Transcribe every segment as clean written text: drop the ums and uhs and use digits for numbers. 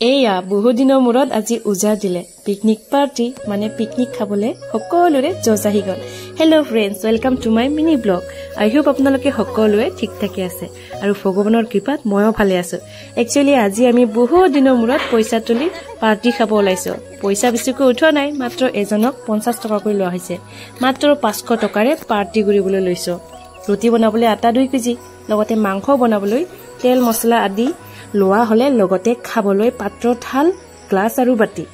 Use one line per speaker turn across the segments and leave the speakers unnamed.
এয়া বহুদিনৰ মূৰত আজি উজা দিলে পিকনিক পাৰ্টি মানে পিকনিক খাবলৈ সকলোৰে জজ আহি গল। Hello' friends, welcome to my mini blog. I hope আপোনালোকে সকলোৱে ঠিক ঠাকে আছে আৰু ভগৱানৰ কৃপাত ময়ো ভালে আছো। একচুৱেলি আজি আমি বহুত দিনৰ মূৰত পইচা তুলি পাৰ্টি খাব ওলাইছো। পইচা বেছিকৈ উঠোৱা নাই, মাত্ৰ এজনক 50 টকাকৈ লোৱা হৈছে। মাত্ৰ 500 টকাৰে পাৰ্টি কৰিবলৈ লৈছো। ৰুটি বনাবলৈ আটা 2 কেজি, লগতে মাংস বনাবলৈ তেল মছলা আদি লোৱা হলে, লগতে খাবলৈ পাত্ৰ থাল গ্লাছ আৰু বাটি।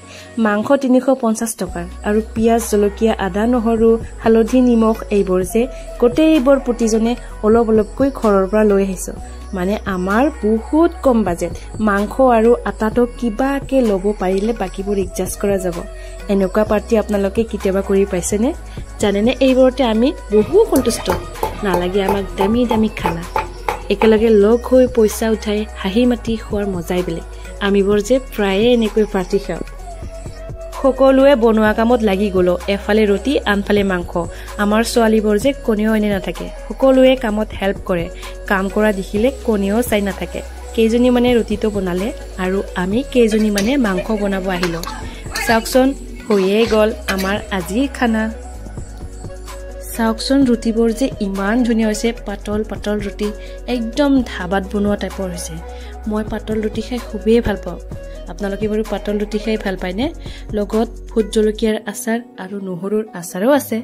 মাংস 350 টকাৰ আৰু পিয়াজ জলকীয়া আদা নহৰু হালধি নিমখ এইবোৰ যে গোটেইবোৰ প্ৰতিজনে অলপ অলপকৈ ঘৰৰ পৰা লৈ আহিছো। মানে আমাৰ বহুত কম বাজেট। মাংস আৰু আটাটো কিবাকে ল'ব পাৰিলে বাকীবোৰ এডজাষ্ট কৰা যাব। এনেকুৱা পাৰ্টি আপোনালোকে কেতিয়াবা কৰি পাইছেনে? জানেনে এইবোৰতে আমি বহু সন্তুষ্ট। নালাগে আমাক দামী দামী খানা। একেলগে লগ হৈ পইচা উঠাই হাঁহি মাতি খোৱাৰ মজাই বেলেগ। আমিবোৰ যে প্ৰায়ে এনেকৈ পাৰ্টি খাওঁ। সকলোৱে বনোৱা কামত লাগি গলো, এফালে ৰুটি আনফালে মাংস। আমাৰ ছোৱালীবোৰ যে কোনেও এনে নাথাকে, সকলোৱে কামত হেল্প কৰে। কাম কৰা দেখিলে কোনেও চাই নাথাকে। কেইজনী মানে ৰুটিটো বনালে আৰু আমি কেইজনী মানে মাংস বনাব আহিলো। চাওকচোন, হৈয়ে গ'ল আমাৰ আজিৰ খানা। চাওকচোন ৰুটিবোৰ যে ইমান ধুনীয়া হৈছে, পাতল পাতল ৰুটি, একদম ধাবাত বনোৱা টাইপৰ হৈছে। মই পাতল ৰুটি খাই খুবেই ভাল পাওঁ। আপোনালোকে বাৰু পাতল ৰুটি খাই ভাল পায়নে? লগত ভোট জলকীয়াৰ আচাৰ আৰু নহৰুৰ আচাৰো আছে।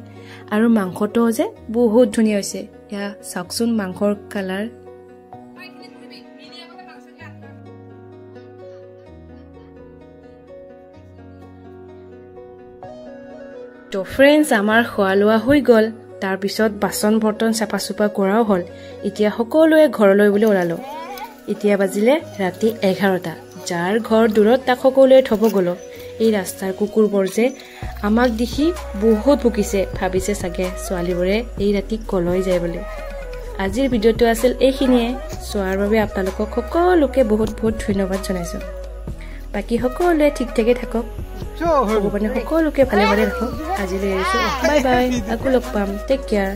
আৰু মাংসটোও যে বহুত ধুনীয়া হৈছে। এয়া চাওকচোন মাংসৰ কালাৰ। তো ফ্ৰেণ্ডছ, আমাৰ খোৱা লোৱা হৈ গ'ল। তাৰপিছত বাচন বৰ্তন চাফা চুপা কৰাও হ'ল। এতিয়া সকলোৱে ঘৰলৈ বুলি ওলালো। এতিয়া বাজিলে ৰাতি 11টা। যাৰ ঘৰ দূৰত তাক সকলোৱে থব গলো। এই ৰাস্তাৰ কুকুৰবোৰ যে আমাক দেখি বহুত ভুকিছে, ভাবিছে চাগে ছোৱালীবোৰে এই ৰাতি কলৈ যায় বুলি। আজিৰ ভিডিঅ'টো আছিল এইখিনিয়ে। চোৱাৰ বাবে আপোনালোকক সকলোকে বহুত বহুত ধন্যবাদ জনাইছো। বাকী সকলোৱে ঠিক ঠাকে থাকক, ভগৱানে সকলোকে ভালে ভালে ৰাখক। আজিলৈ এৰিছো, বাই বাই। আকৌ লগ পাম, টেক কেয়াৰ।